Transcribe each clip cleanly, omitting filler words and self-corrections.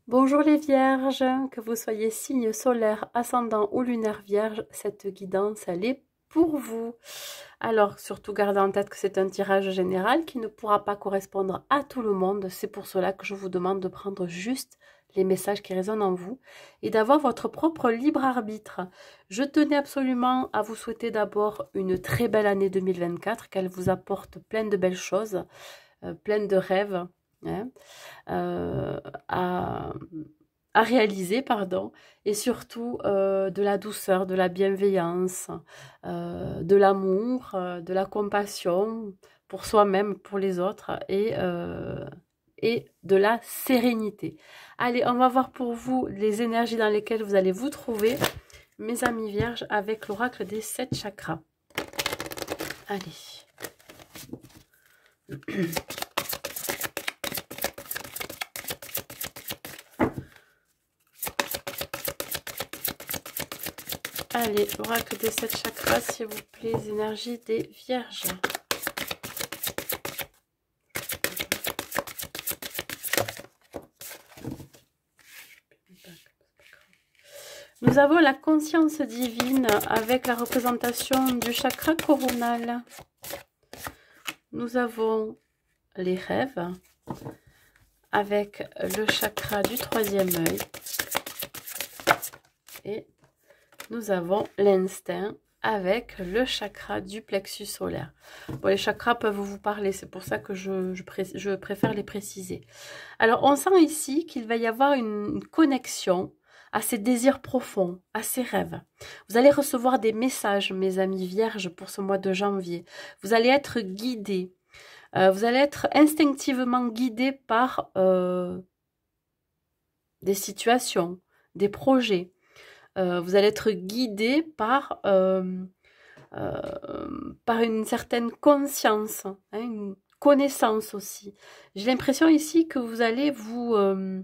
Bonjour les vierges, que vous soyez signe solaire, ascendant ou lunaire vierge, cette guidance, elle est pour vous. Alors, surtout gardez en tête que c'est un tirage général qui ne pourra pas correspondre à tout le monde. C'est pour cela que je vous demande de prendre juste les messages qui résonnent en vous et d'avoir votre propre libre arbitre. Je tenais absolument à vous souhaiter d'abord une très belle année 2024, qu'elle vous apporte plein de belles choses, plein de rêves, hein, à réaliser, pardon, et surtout de la douceur, de la bienveillance, de l'amour, de la compassion pour soi-même, pour les autres, et de la sérénité. Allez, on va voir pour vous les énergies dans lesquelles vous allez vous trouver, mes amis vierges, avec l'oracle des 7 chakras. Allez. Allez, oracle des 7 chakras, s'il vous plaît, les énergies des vierges. Nous avons la conscience divine avec la représentation du chakra coronal. Nous avons les rêves avec le chakra du 3e œil. Et nous avons l'instinct avec le chakra du plexus solaire. Bon, les chakras peuvent vous parler, c'est pour ça que je préfère les préciser. Alors, on sent ici qu'il va y avoir une connexion à ces désirs profonds, à ces rêves. Vous allez recevoir des messages, mes amis vierges, pour ce mois de janvier. Vous allez être guidés. Vous allez être instinctivement guidés par des situations, des projets. Vous allez être guidés par une certaine conscience, hein, une connaissance aussi. J'ai l'impression ici que vous allez vous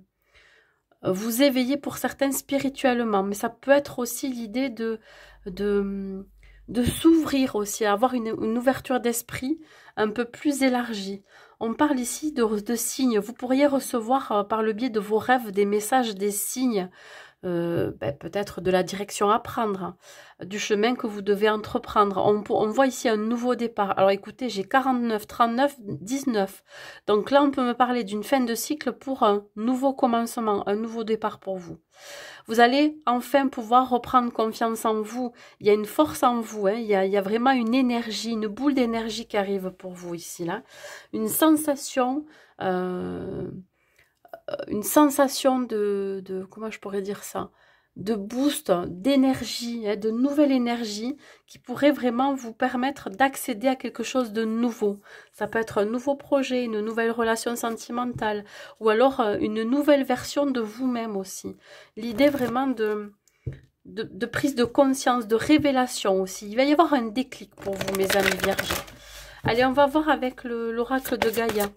éveiller pour certains spirituellement, mais ça peut être aussi l'idée de s'ouvrir aussi, avoir une ouverture d'esprit un peu plus élargie. On parle ici de signes. Vous pourriez recevoir par le biais de vos rêves des messages, des signes, peut-être de la direction à prendre, du chemin que vous devez entreprendre. On voit ici un nouveau départ. Alors écoutez, j'ai 49, 39, 19. Donc là, on peut me parler d'une fin de cycle pour un nouveau commencement, un nouveau départ pour vous. Vous allez enfin pouvoir reprendre confiance en vous. Il y a une force en vous, hein. Il y a vraiment une énergie, une boule d'énergie qui arrive pour vous ici, là. Une sensation comment je pourrais dire ça, de boost, d'énergie, hein, de nouvelle énergie qui pourrait vraiment vous permettre d'accéder à quelque chose de nouveau. Ça peut être un nouveau projet, une nouvelle relation sentimentale, ou alors une nouvelle version de vous-même aussi. L'idée vraiment de prise de conscience, de révélation aussi. Il va y avoir un déclic pour vous, mes amis vierges. Allez, on va voir avec l'oracle de Gaïa.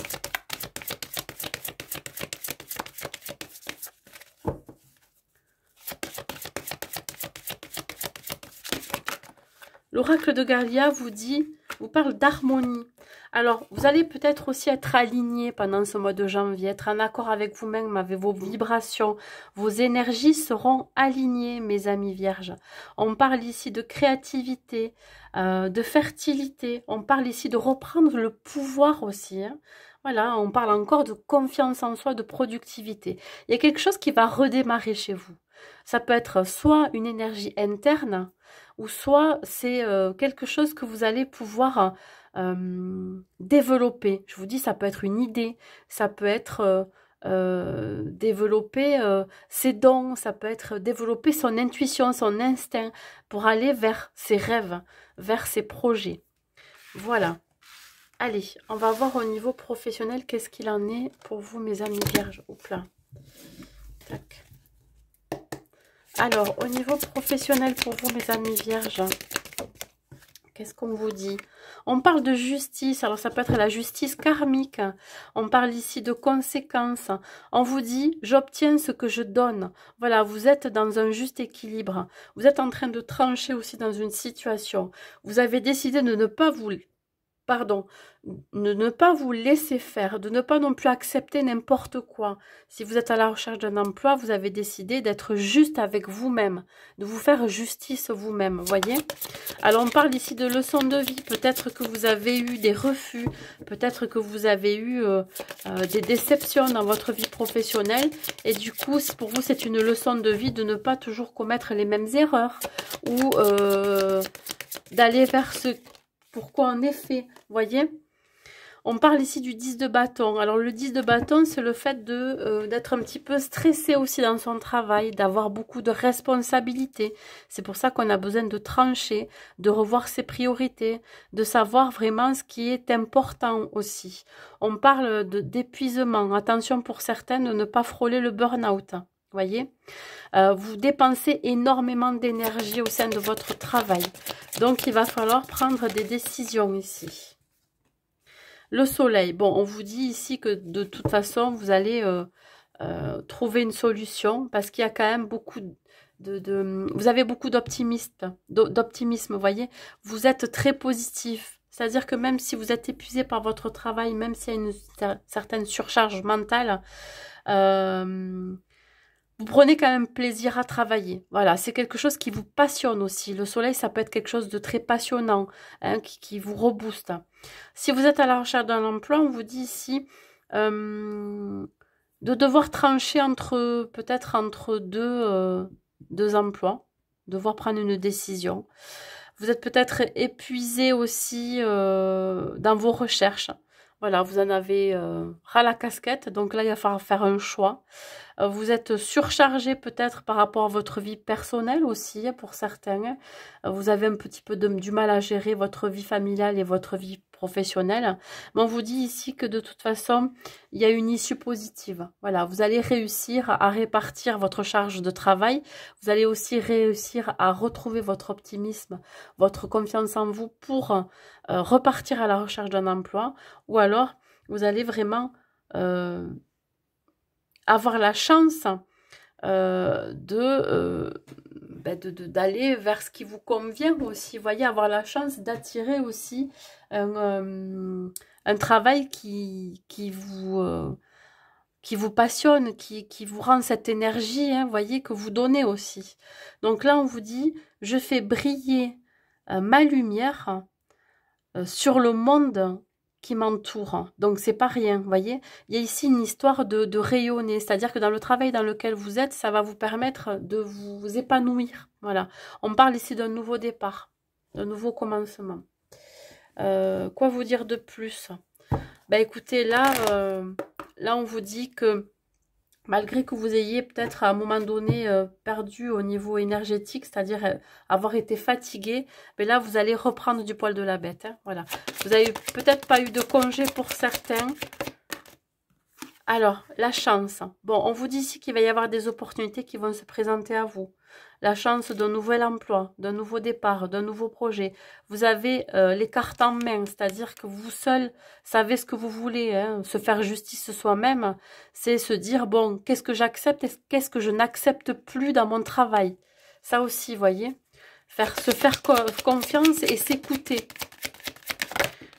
L'oracle de Gaïa vous parle d'harmonie. Alors, vous allez peut-être aussi être aligné pendant ce mois de janvier, être en accord avec vous-même, avec vos vibrations. Vos énergies seront alignées, mes amis vierges. On parle ici de créativité, de fertilité. On parle ici de reprendre le pouvoir aussi, hein. Voilà, on parle encore de confiance en soi, de productivité. Il y a quelque chose qui va redémarrer chez vous. Ça peut être soit une énergie interne, ou soit c'est quelque chose que vous allez pouvoir développer. Je vous dis, ça peut être une idée, ça peut être développer ses dons, ça peut être développer son intuition, son instinct pour aller vers ses rêves, vers ses projets. Voilà. Allez, on va voir au niveau professionnel qu'est-ce qu'il en est pour vous, mes amis vierges. Oups là. Tac. Alors, au niveau professionnel pour vous, mes amis vierges, qu'est-ce qu'on vous dit? On parle de justice, alors ça peut être la justice karmique. On parle ici de conséquences. On vous dit, j'obtiens ce que je donne. Voilà, vous êtes dans un juste équilibre. Vous êtes en train de trancher aussi dans une situation. Vous avez décidé de ne pas pardon, de ne pas vous laisser faire, de ne pas non plus accepter n'importe quoi. Si vous êtes à la recherche d'un emploi, vous avez décidé d'être juste avec vous-même, de vous faire justice vous-même, voyez. Alors on parle ici de leçons de vie, peut-être que vous avez eu des refus, peut-être que vous avez eu des déceptions dans votre vie professionnelle, et du coup pour vous c'est une leçon de vie de ne pas toujours commettre les mêmes erreurs, ou d'aller vers ce pourquoi en effet, voyez. On parle ici du 10 de bâton. Alors le 10 de bâton, c'est le fait d'être un petit peu stressé aussi dans son travail, d'avoir beaucoup de responsabilités. C'est pour ça qu'on a besoin de trancher, de revoir ses priorités, de savoir vraiment ce qui est important aussi. On parle d'épuisement. Attention pour certains de ne pas frôler le burn-out. Voyez, vous dépensez énormément d'énergie au sein de votre travail. Donc, il va falloir prendre des décisions ici. Le soleil, bon, on vous dit ici que de toute façon, vous allez trouver une solution parce qu'il y a quand même beaucoup vous avez beaucoup d'optimisme, vous voyez. Vous êtes très positif. C'est-à-dire que même si vous êtes épuisé par votre travail, même s'il y a une certaine surcharge mentale, vous prenez quand même plaisir à travailler. Voilà, c'est quelque chose qui vous passionne aussi. Le soleil, ça peut être quelque chose de très passionnant, hein, qui vous rebooste. Si vous êtes à la recherche d'un emploi, on vous dit ici de devoir trancher peut-être entre deux emplois, devoir prendre une décision. Vous êtes peut-être épuisé aussi dans vos recherches. Voilà, vous en avez ras la casquette, donc là, il va falloir faire un choix. Vous êtes surchargé peut-être par rapport à votre vie personnelle aussi, pour certains. Vous avez un petit peu du mal à gérer votre vie familiale et votre vie professionnelle. Mais on vous dit ici que de toute façon, il y a une issue positive. Voilà, vous allez réussir à répartir votre charge de travail. Vous allez aussi réussir à retrouver votre optimisme, votre confiance en vous pour repartir à la recherche d'un emploi. Ou alors, vous allez vraiment avoir la chance d'aller vers ce qui vous convient aussi. Vous voyez, avoir la chance d'attirer aussi un travail qui vous passionne, qui vous rend cette énergie, hein, voyez, que vous donnez aussi. Donc là, on vous dit, je fais briller ma lumière sur le monde qui m'entoure. Donc, c'est pas rien, vous voyez. Il y a ici une histoire de rayonner, c'est-à-dire que dans le travail dans lequel vous êtes, ça va vous permettre de vous épanouir. Voilà. On parle ici d'un nouveau départ, d'un nouveau commencement. Quoi vous dire de plus? Ben, écoutez, là, on vous dit que malgré que vous ayez peut-être à un moment donné perdu au niveau énergétique, c'est-à-dire avoir été fatigué, mais là vous allez reprendre du poil de la bête. Hein, voilà. Vous n'avez peut-être pas eu de congé pour certains. Alors, la chance. Bon, on vous dit ici qu'il va y avoir des opportunités qui vont se présenter à vous. La chance d'un nouvel emploi, d'un nouveau départ, d'un nouveau projet. Vous avez les cartes en main, c'est-à-dire que vous seul savez ce que vous voulez. Hein. Se faire justice soi-même, c'est se dire, bon, qu'est-ce que j'accepte et qu'est-ce que je n'accepte plus dans mon travail. Ça aussi, vous voyez. Se faire confiance et s'écouter.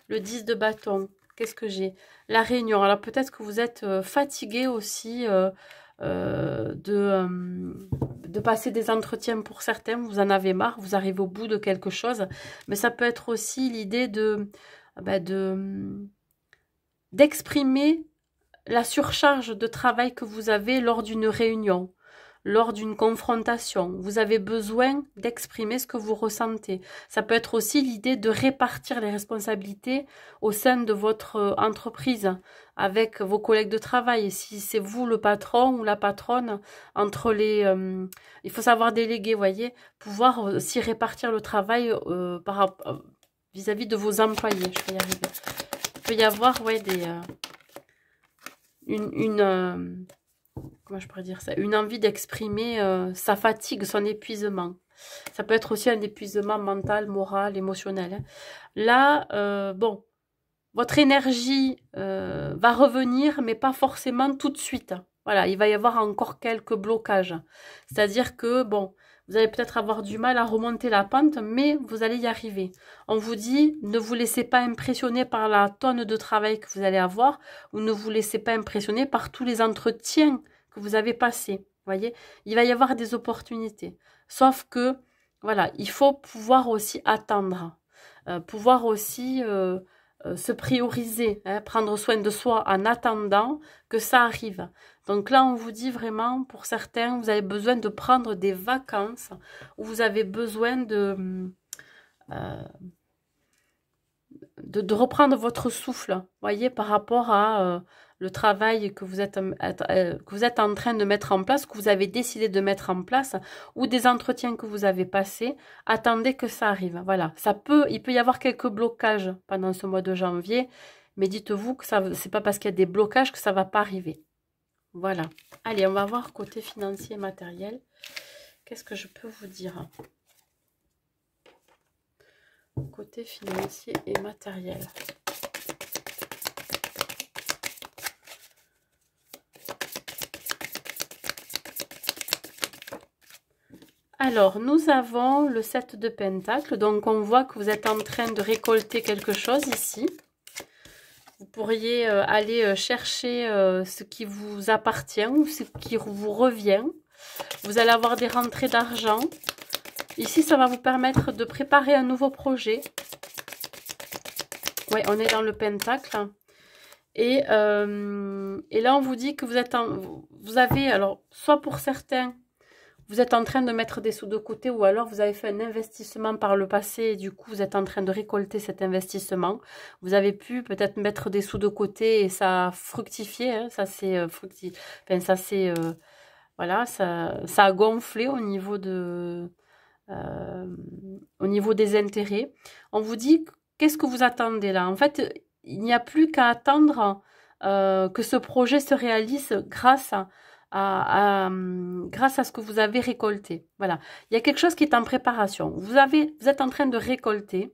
Le 10 de bâton. Qu'est-ce que j'ai? La réunion. Alors peut-être que vous êtes fatigué aussi de passer des entretiens pour certains. Vous en avez marre, vous arrivez au bout de quelque chose. Mais ça peut être aussi l'idée d'exprimer la surcharge de travail que vous avez lors d'une réunion. Lors d'une confrontation, vous avez besoin d'exprimer ce que vous ressentez. Ça peut être aussi l'idée de répartir les responsabilités au sein de votre entreprise avec vos collègues de travail. Si c'est vous le patron ou la patronne, entre les, il faut savoir déléguer, voyez, pouvoir aussi répartir le travail vis-à-vis de vos employés. Je vais y arriver. Il peut y avoir, ouais, comment je pourrais dire ça, une envie d'exprimer sa fatigue, son épuisement. Ça peut être aussi un épuisement mental, moral, émotionnel. Hein. Là, bon, votre énergie va revenir, mais pas forcément tout de suite. Voilà, il va y avoir encore quelques blocages. C'est-à-dire que, bon, Vous allez peut-être avoir du mal à remonter la pente, mais vous allez y arriver. On vous dit, ne vous laissez pas impressionner par la tonne de travail que vous allez avoir, ou ne vous laissez pas impressionner par tous les entretiens que vous avez passés. Voyez, il va y avoir des opportunités. Sauf que, voilà, il faut pouvoir aussi attendre, pouvoir aussi se prioriser, hein, prendre soin de soi en attendant que ça arrive. Donc là, on vous dit vraiment, pour certains, vous avez besoin de prendre des vacances, ou vous avez besoin euh, de reprendre votre souffle, voyez, par rapport à le travail que vous êtes en train de mettre en place, que vous avez décidé de mettre en place, ou des entretiens que vous avez passés. Attendez que ça arrive. Voilà, il peut y avoir quelques blocages pendant ce mois de janvier, mais dites-vous que ça, c'est pas parce qu'il y a des blocages que ça va pas arriver. Voilà. Allez, on va voir côté financier et matériel. Qu'est-ce que je peux vous dire? Côté financier et matériel. Alors, nous avons le 7 de Pentacle. Donc, on voit que vous êtes en train de récolter quelque chose ici. Vous pourriez aller chercher ce qui vous appartient ou ce qui vous revient. Vous allez avoir des rentrées d'argent. Ici, ça va vous permettre de préparer un nouveau projet. Oui, on est dans le Pentacle. Et là, on vous dit que vous avez, alors, soit pour certains, vous êtes en train de mettre des sous de côté, ou alors vous avez fait un investissement par le passé et du coup, vous êtes en train de récolter cet investissement. Vous avez pu peut-être mettre des sous de côté et ça a fructifié, hein, ça s'est enfin, ça s'est, voilà, ça a gonflé au niveau des intérêts. On vous dit, qu'est-ce que vous attendez là? En fait, il n'y a plus qu'à attendre que ce projet se réalise grâce grâce à ce que vous avez récolté. Voilà. Il y a quelque chose qui est en préparation. Vous êtes en train de récolter.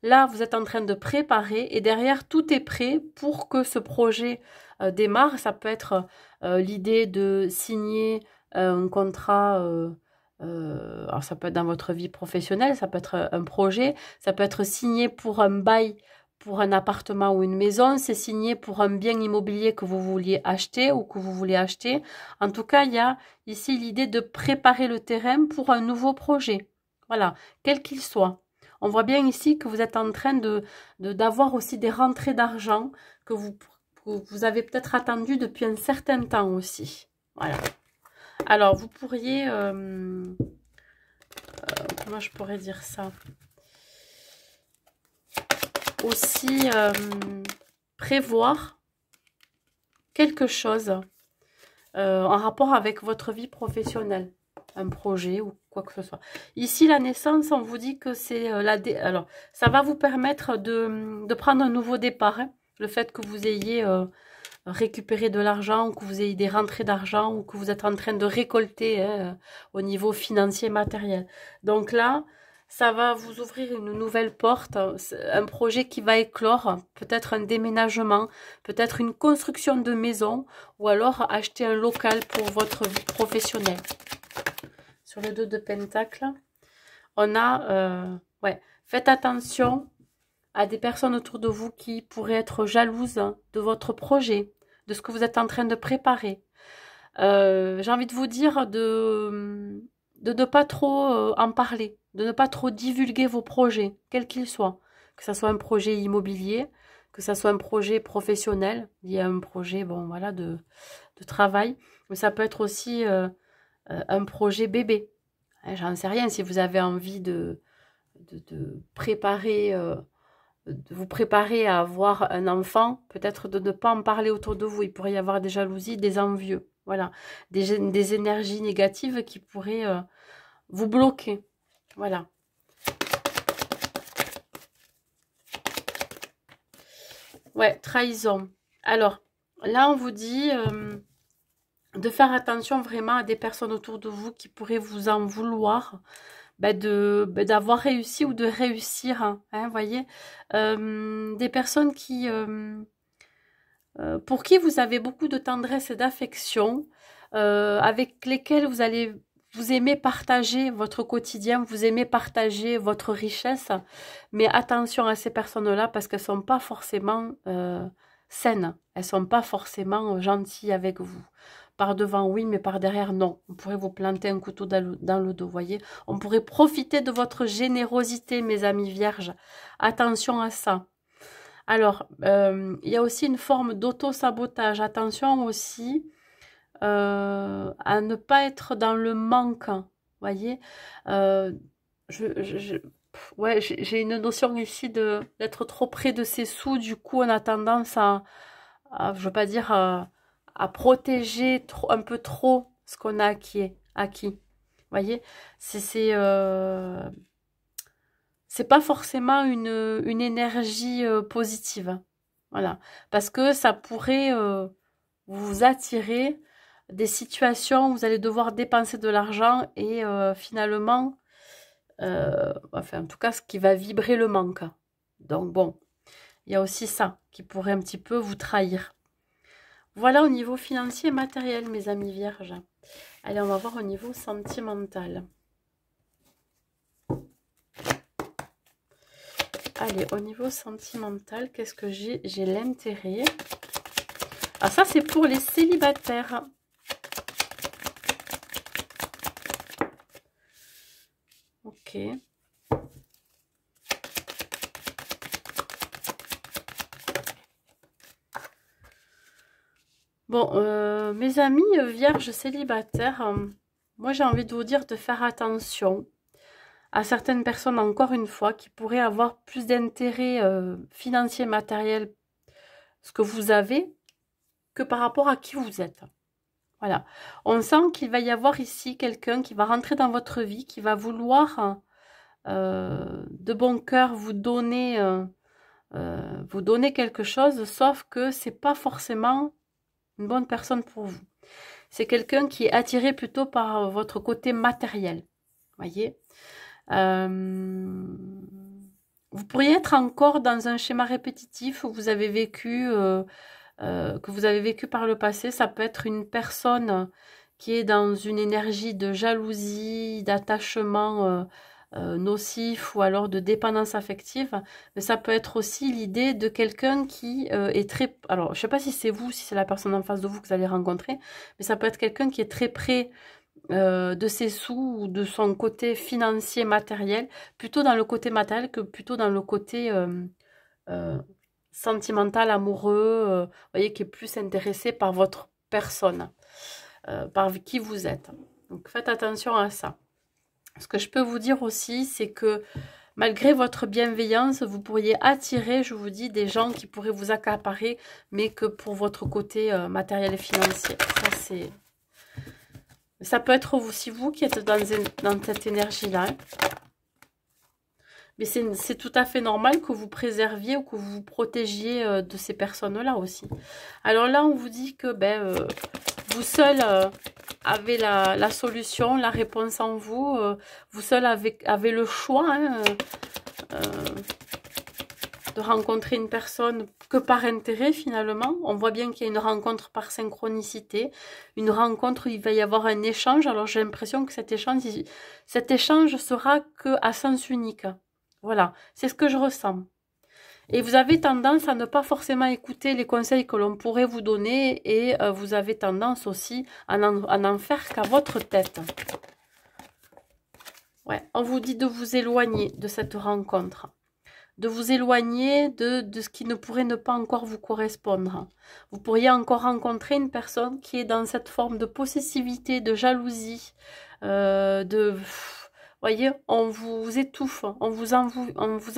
Là, vous êtes en train de préparer et derrière, tout est prêt pour que ce projet démarre. Ça peut être l'idée de signer un contrat. Alors ça peut être dans votre vie professionnelle, ça peut être un projet, ça peut être signé pour un bail, pour un appartement ou une maison, c'est signé pour un bien immobilier que vous vouliez acheter ou que vous voulez acheter. En tout cas, il y a ici l'idée de préparer le terrain pour un nouveau projet. Voilà, quel qu'il soit. On voit bien ici que vous êtes en train d'avoir aussi des rentrées d'argent que vous avez peut-être attendu depuis un certain temps aussi. Voilà. Alors, vous pourriez... comment je pourrais dire ça? Aussi prévoir quelque chose en rapport avec votre vie professionnelle, un projet ou quoi que ce soit. Ici, la naissance, on vous dit que c'est alors, ça va vous permettre de prendre un nouveau départ. Hein. Le fait que vous ayez récupéré de l'argent, ou que vous ayez des rentrées d'argent, ou que vous êtes en train de récolter hein, au niveau financier matériel. Donc là, ça va vous ouvrir une nouvelle porte, un projet qui va éclore, peut-être un déménagement, peut-être une construction de maison, ou alors acheter un local pour votre vie professionnelle. Sur le 2 de Pentacle, on a, ouais, faites attention à des personnes autour de vous qui pourraient être jalouses de votre projet, de ce que vous êtes en train de préparer. J'ai envie de vous dire de ne pas trop en parler, de ne pas trop divulguer vos projets, quels qu'ils soient. Que ce soit un projet immobilier, que ce soit un projet professionnel, lié à un projet bon, voilà, de travail. Mais ça peut être aussi un projet bébé. J'en sais rien, si vous avez envie de préparer... de vous préparer à avoir un enfant, peut-être de ne pas en parler autour de vous. Il pourrait y avoir des jalousies, des envieux. Voilà, des énergies négatives qui pourraient vous bloquer. Voilà. Ouais, trahison. Alors, là, on vous dit de faire attention vraiment à des personnes autour de vous qui pourraient vous en vouloir. D'avoir réussi ou de réussir, hein, voyez, des personnes qui, pour qui vous avez beaucoup de tendresse et d'affection, avec lesquelles vous allez vous aimez partager votre quotidien, vous aimez partager votre richesse, mais attention à ces personnes-là parce qu'elles sont pas forcément saines, elles sont pas forcément gentilles avec vous. Par devant, oui, mais par derrière, non. On pourrait vous planter un couteau dans le dos, voyez. On pourrait profiter de votre générosité, mes amis vierges. Attention à ça. Alors, il y a aussi une forme d'auto-sabotage. Attention aussi à ne pas être dans le manque, voyez. Euh, ouais, j'ai une notion ici d'être trop près de ses sous. Du coup, on a tendance je veux pas dire, à protéger un peu trop ce qu'on a acquis. Voyez, c'est pas forcément une énergie positive. Voilà, parce que ça pourrait vous attirer des situations où vous allez devoir dépenser de l'argent et finalement, enfin en tout cas, ce qui va vibrer le manque. Donc bon, il y a aussi ça qui pourrait un petit peu vous trahir. Voilà au niveau financier et matériel, mes amis vierges. Allez, on va voir au niveau sentimental. Allez, au niveau sentimental, qu'est-ce que j'ai? J'ai l'intérêt. Ah, ça, c'est pour les célibataires. Ok. Bon, mes amis vierges célibataires, moi j'ai envie de vous dire de faire attention à certaines personnes, encore une fois, qui pourraient avoir plus d'intérêt financier, matériel, ce que vous avez, que par rapport à qui vous êtes. Voilà. On sent qu'il va y avoir ici quelqu'un qui va rentrer dans votre vie, qui va vouloir de bon cœur vous donner quelque chose, sauf que c'est pas forcément une bonne personne pour vous. C'est quelqu'un qui est attiré plutôt par votre côté matériel. Voyez, vous pourriez être encore dans un schéma répétitif où vous avez vécu, que vous avez vécu par le passé. Ça peut être une personne qui est dans une énergie de jalousie, d'attachement nocif ou alors de dépendance affective, mais ça peut être aussi l'idée de quelqu'un qui est très... Alors, je sais pas si c'est vous, si c'est la personne en face de vous que vous allez rencontrer, mais ça peut être quelqu'un qui est très près de ses sous ou de son côté financier, matériel, plutôt dans le côté matériel que plutôt dans le côté sentimental, amoureux, vous voyez, qui est plus intéressé par votre personne, par qui vous êtes. Donc, faites attention à ça. Ce que je peux vous dire aussi, c'est que malgré votre bienveillance, vous pourriez attirer, je vous dis, des gens qui pourraient vous accaparer, mais que pour votre côté matériel et financier. Ça peut être aussi vous qui êtes dans cette énergie-là. Hein. Mais c'est tout à fait normal que vous préserviez ou que vous vous protégiez de ces personnes-là aussi. Alors là, on vous dit que vous seul avez la solution, la réponse en vous. Vous seul avez le choix hein, de rencontrer une personne que par intérêt finalement. On voit bien qu'il y a une rencontre par synchronicité, une rencontre où il va y avoir un échange. Alors j'ai l'impression que cet échange sera que à sens unique. Voilà, c'est ce que je ressens. Et vous avez tendance à ne pas forcément écouter les conseils que l'on pourrait vous donner et vous avez tendance aussi à n'en faire qu'à votre tête. Ouais, on vous dit de vous éloigner de cette rencontre, de vous éloigner de ce qui ne pourrait ne pas encore vous correspondre. Vous pourriez encore rencontrer une personne qui est dans cette forme de possessivité, de jalousie, voyez, on vous étouffe, on vous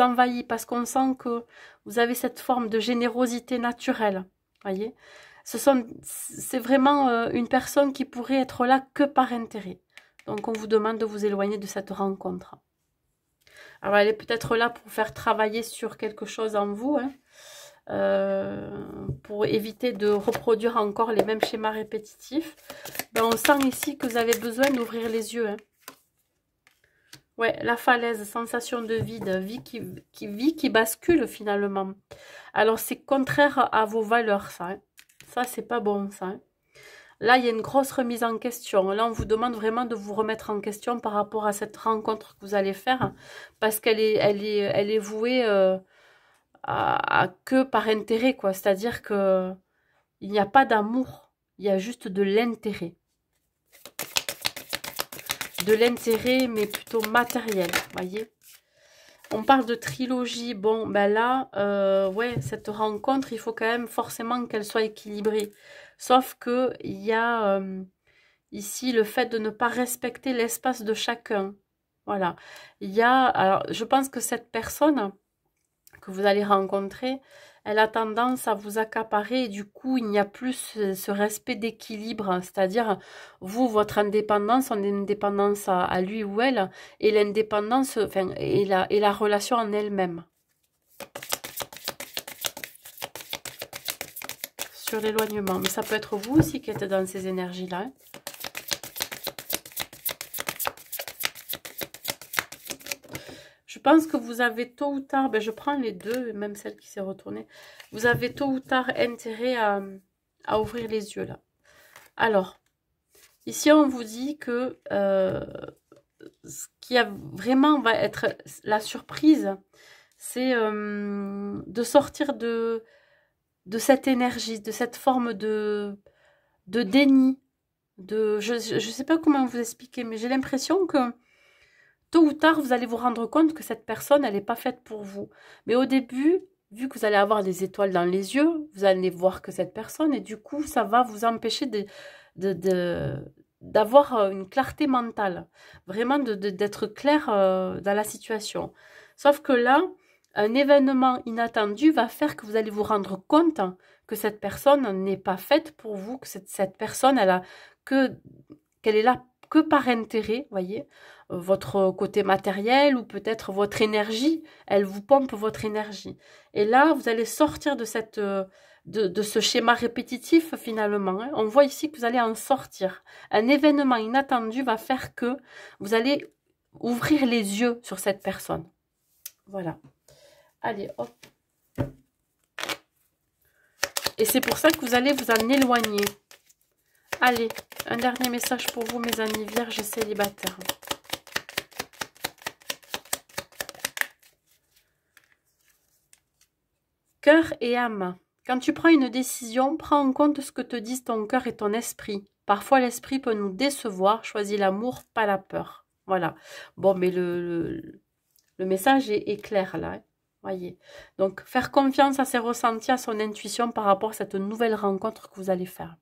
envahit parce qu'on sent que vous avez cette forme de générosité naturelle. Voyez, c'est vraiment une personne qui pourrait être là que par intérêt. Donc, on vous demande de vous éloigner de cette rencontre. Alors, elle est peut-être là pour faire travailler sur quelque chose en vous, hein, pour éviter de reproduire encore les mêmes schémas répétitifs. Ben, on sent ici que vous avez besoin d'ouvrir les yeux, hein. Ouais, la falaise, sensation de vide, vie qui bascule finalement. Alors, c'est contraire à vos valeurs, ça. Hein. Ça, c'est pas bon, ça. Là, il y a une grosse remise en question. Là, on vous demande vraiment de vous remettre en question par rapport à cette rencontre que vous allez faire, parce elle est vouée à que par intérêt, quoi. C'est-à-dire que il n'y a pas d'amour, il y a juste de l'intérêt. De l'intérêt, mais plutôt matériel, voyez. On parle de trilogie. Bon, ben là, ouais, cette rencontre, il faut quand même forcément qu'elle soit équilibrée. Sauf que il y a ici le fait de ne pas respecter l'espace de chacun. Voilà. Il y a, alors, je pense que cette personne que vous allez rencontrer, elle a tendance à vous accaparer et du coup, il n'y a plus ce respect d'équilibre, c'est-à-dire vous, votre indépendance, son indépendance à lui ou elle, et l'indépendance, enfin, et la relation en elle-même. Sur l'éloignement, mais ça peut être vous aussi qui êtes dans ces énergies-là. Hein. Je pense que vous avez tôt ou tard, ben je prends les deux, même celle qui s'est retournée, vous avez tôt ou tard intérêt à ouvrir les yeux là. Alors, ici on vous dit que ce qui a vraiment va être la surprise, c'est de sortir de cette énergie, de cette forme de déni, je ne sais pas comment vous expliquer, mais j'ai l'impression que tôt ou tard, vous allez vous rendre compte que cette personne, elle n'est pas faite pour vous. Mais au début, vu que vous allez avoir des étoiles dans les yeux, vous allez voir que cette personne, et du coup, ça va vous empêcher d'avoir une clarté mentale. Vraiment d'être clair dans la situation. Sauf que là, un événement inattendu va faire que vous allez vous rendre compte que cette personne n'est pas faite pour vous, que cette personne, qu'elle est là que par intérêt, voyez, votre côté matériel ou peut-être votre énergie, elle vous pompe votre énergie. Et là, vous allez sortir de de ce schéma répétitif finalement. Hein. On voit ici que vous allez en sortir. Un événement inattendu va faire que vous allez ouvrir les yeux sur cette personne. Voilà. Allez, hop. Et c'est pour ça que vous allez vous en éloigner. Allez, un dernier message pour vous, mes amis vierges et célibataires. Cœur et âme. Quand tu prends une décision, prends en compte ce que te disent ton cœur et ton esprit. Parfois, l'esprit peut nous décevoir. Choisis l'amour, pas la peur. Voilà. Bon, mais le message est clair là. Hein. Voyez. Donc, faire confiance à ses ressentis, à son intuition par rapport à cette nouvelle rencontre que vous allez faire.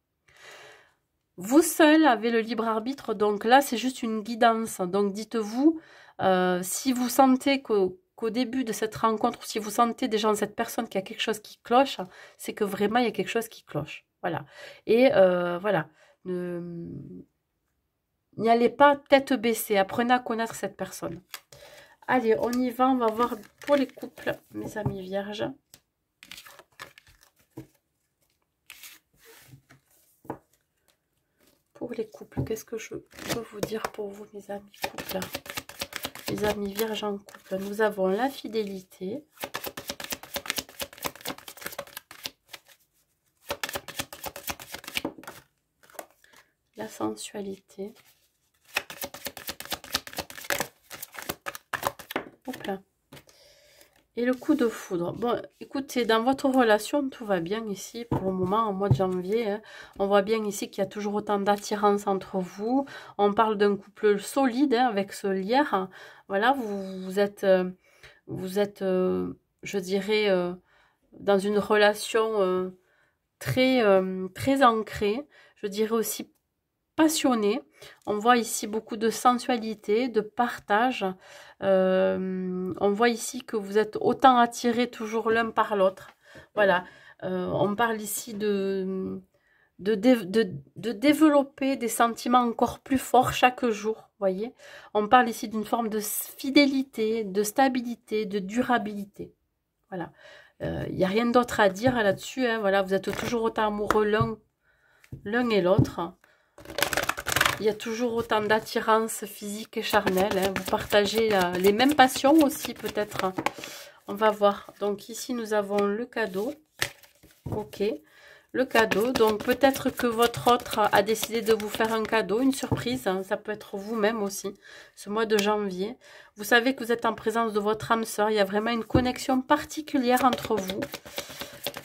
Vous seul avez le libre arbitre, donc là, c'est juste une guidance. Donc, dites-vous, si vous sentez qu'au début de cette rencontre, si vous sentez déjà dans cette personne qu'il y a quelque chose qui cloche, c'est que vraiment, il y a quelque chose qui cloche. Voilà. Et voilà. N'y allez pas tête baissée. Apprenez à connaître cette personne. Allez, on y va. On va voir pour les couples, mes amis vierges. Pour les couples, qu'est-ce que je peux vous dire pour vous, mes amis couples? Les amis vierges en couple, nous avons la fidélité. La sensualité. Hop là. Et le coup de foudre. Bon, écoutez, dans votre relation, tout va bien ici pour le moment, en mois de janvier. Hein. On voit bien ici qu'il y a toujours autant d'attirance entre vous. On parle d'un couple solide hein, avec ce lierre. Voilà, vous êtes, je dirais, dans une relation très ancrée. Je dirais aussi passionné. On voit ici beaucoup de sensualité, de partage. On voit ici que vous êtes autant attirés toujours l'un par l'autre. Voilà. On parle ici de développer des sentiments encore plus forts chaque jour. Voyez. On parle ici d'une forme de fidélité, de stabilité, de durabilité. Voilà. Il n'y a rien d'autre à dire là-dessus. Hein. Voilà. Vous êtes toujours autant amoureux l'un et l'autre. Il y a toujours autant d'attirance physique et charnelle. Hein. Vous partagez les mêmes passions aussi, peut-être. On va voir. Donc, ici, nous avons le cadeau. Ok. Le cadeau, donc peut-être que votre autre a décidé de vous faire un cadeau, une surprise, hein, ça peut être vous-même aussi, ce mois de janvier. Vous savez que vous êtes en présence de votre âme sœur, il y a vraiment une connexion particulière entre vous.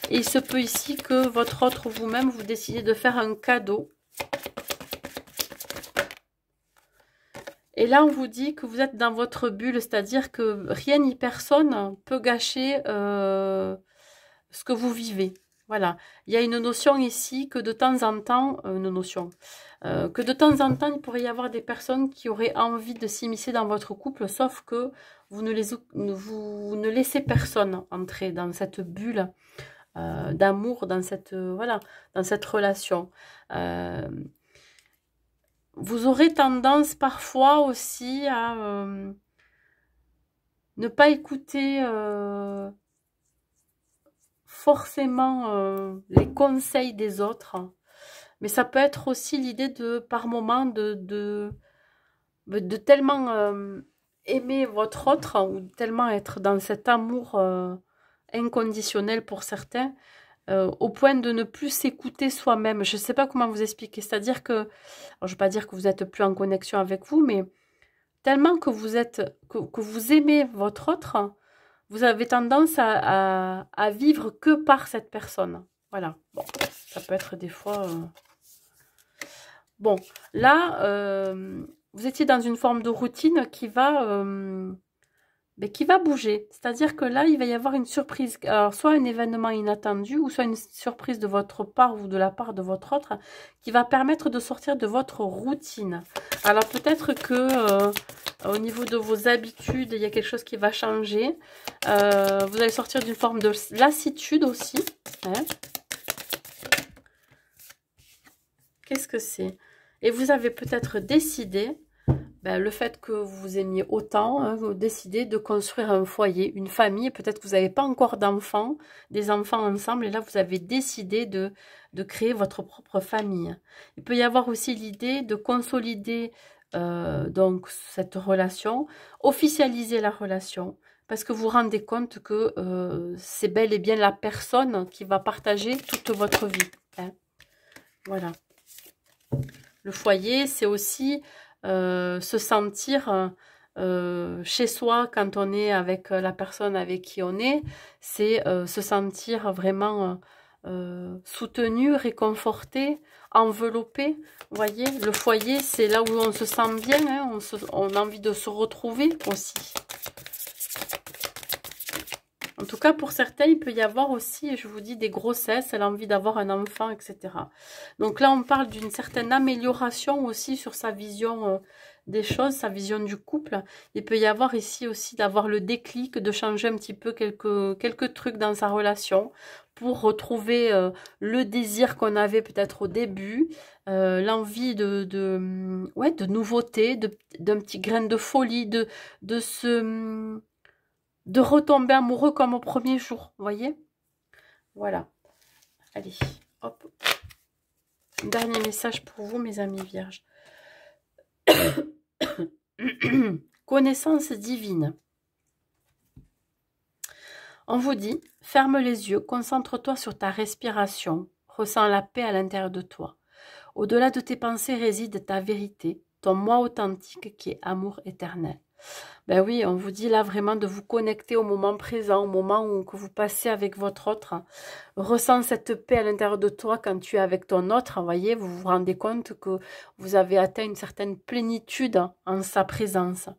Et il se peut ici que votre autre ou vous-même, vous décidez de faire un cadeau. Et là, on vous dit que vous êtes dans votre bulle, c'est-à-dire que rien ni personne peut gâcher ce que vous vivez. Voilà, il y a une notion ici que de temps en temps, il pourrait y avoir des personnes qui auraient envie de s'immiscer dans votre couple, sauf que vous ne laissez personne entrer dans cette bulle d'amour, dans cette relation. Vous aurez tendance parfois aussi à ne pas écouter forcément les conseils des autres, mais ça peut être aussi l'idée de, par moment, de tellement aimer votre autre, ou tellement être dans cet amour inconditionnel pour certains, au point de ne plus s'écouter soi-même. Je ne sais pas comment vous expliquer, c'est-à-dire que, alors je ne veux pas dire que vous n'êtes plus en connexion avec vous, mais tellement que vous êtes, que vous aimez votre autre, vous avez tendance à vivre que par cette personne. Voilà. Bon, ça peut être des fois... Bon, là, vous étiez dans une forme de routine qui va bouger. C'est-à-dire que là, il va y avoir une surprise. Alors, soit un événement inattendu, ou soit une surprise de votre part ou de la part de votre autre, qui va permettre de sortir de votre routine. Alors, peut-être que au niveau de vos habitudes, il y a quelque chose qui va changer. Vous allez sortir d'une forme de lassitude aussi. Hein. Qu'est-ce que c'est? Et vous avez peut-être décidé... le fait que vous aimiez autant, hein, vous décidez de construire un foyer, une famille. Peut-être que vous n'avez pas encore d'enfants, des enfants ensemble, et là vous avez décidé de créer votre propre famille. Il peut y avoir aussi l'idée de consolider donc cette relation, officialiser la relation, parce que vous vous rendez compte que c'est bel et bien la personne qui va partager toute votre vie. Hein. Voilà. Le foyer, c'est aussi... se sentir chez soi quand on est avec la personne avec qui on est, c'est se sentir vraiment soutenu, réconforté, enveloppé. Vous voyez, le foyer, c'est là où on se sent bien, hein, on a envie de se retrouver aussi. En tout cas, pour certains, il peut y avoir aussi, je vous dis, des grossesses, l'envie d'avoir un enfant, etc. Donc là, on parle d'une certaine amélioration aussi sur sa vision des choses, sa vision du couple. Il peut y avoir ici aussi d'avoir le déclic, de changer un petit peu quelques trucs dans sa relation pour retrouver le désir qu'on avait peut-être au début, l'envie de nouveauté, d'un petit grain de folie, de retomber amoureux comme au premier jour, vous voyez? Voilà. Allez, hop. Dernier message pour vous, mes amis vierges. Connaissance divine. On vous dit, ferme les yeux, concentre-toi sur ta respiration, ressens la paix à l'intérieur de toi. Au-delà de tes pensées réside ta vérité, ton moi authentique qui est amour éternel. Ben oui, on vous dit là vraiment de vous connecter au moment présent, au moment où que vous passez avec votre autre. Ressens cette paix à l'intérieur de toi quand tu es avec ton autre. Vous voyez, vous vous rendez compte que vous avez atteint une certaine plénitude en sa présence.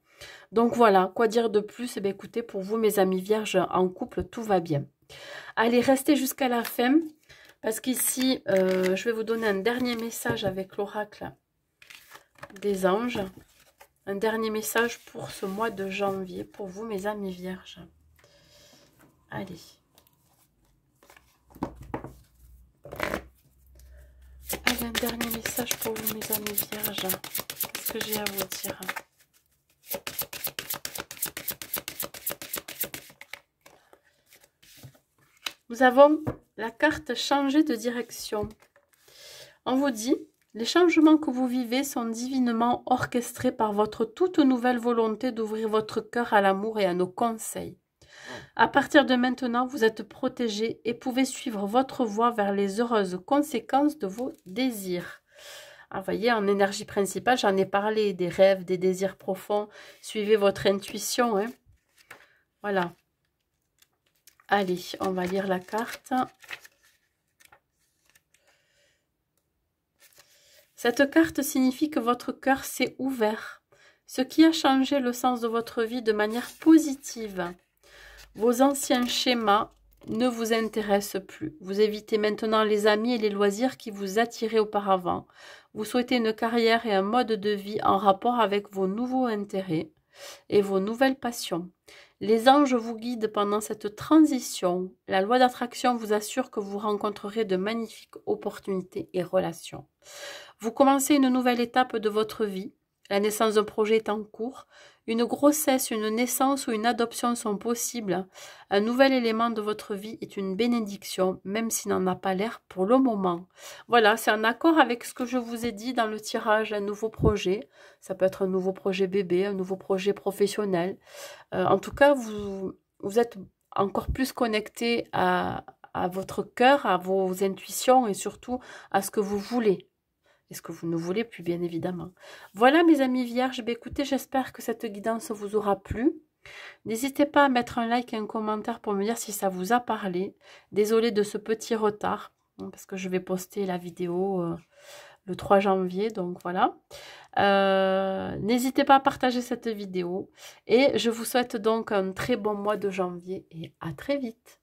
Donc voilà, quoi dire de plus? Eh bien, écoutez, pour vous, mes amis vierges, en couple, tout va bien. Allez, restez jusqu'à la fin, parce qu'ici, je vais vous donner un dernier message avec l'oracle des anges. Un dernier message pour ce mois de janvier, pour vous, mes amis vierges. Allez. Allez, un dernier message pour vous, mes amis vierges. Qu'est-ce que j'ai à vous dire? Nous avons la carte changer de direction. On vous dit... Les changements que vous vivez sont divinement orchestrés par votre toute nouvelle volonté d'ouvrir votre cœur à l'amour et à nos conseils. À partir de maintenant, vous êtes protégé et pouvez suivre votre voie vers les heureuses conséquences de vos désirs. Ah, vous voyez, en énergie principale, j'en ai parlé, des rêves, des désirs profonds. Suivez votre intuition, hein. Voilà. Allez, on va lire la carte. Cette carte signifie que votre cœur s'est ouvert, ce qui a changé le sens de votre vie de manière positive. Vos anciens schémas ne vous intéressent plus. Vous évitez maintenant les amis et les loisirs qui vous attiraient auparavant. Vous souhaitez une carrière et un mode de vie en rapport avec vos nouveaux intérêts et vos nouvelles passions. Les anges vous guident pendant cette transition. La loi d'attraction vous assure que vous rencontrerez de magnifiques opportunités et relations. Vous commencez une nouvelle étape de votre vie. La naissance d'un projet est en cours. Une grossesse, une naissance ou une adoption sont possibles. Un nouvel élément de votre vie est une bénédiction, même s'il n'en a pas l'air pour le moment. Voilà, c'est en accord avec ce que je vous ai dit dans le tirage, un nouveau projet. Ça peut être un nouveau projet bébé, un nouveau projet professionnel. En tout cas, vous êtes encore plus connecté à votre cœur, à vos intuitions et surtout à ce que vous voulez. Et ce que vous ne voulez plus, bien évidemment. Voilà, mes amis vierges. Écoutez, j'espère que cette guidance vous aura plu. N'hésitez pas à mettre un like et un commentaire pour me dire si ça vous a parlé. Désolée de ce petit retard, parce que je vais poster la vidéo le 3 janvier, donc voilà. N'hésitez pas à partager cette vidéo. Et je vous souhaite donc un très bon mois de janvier et à très vite.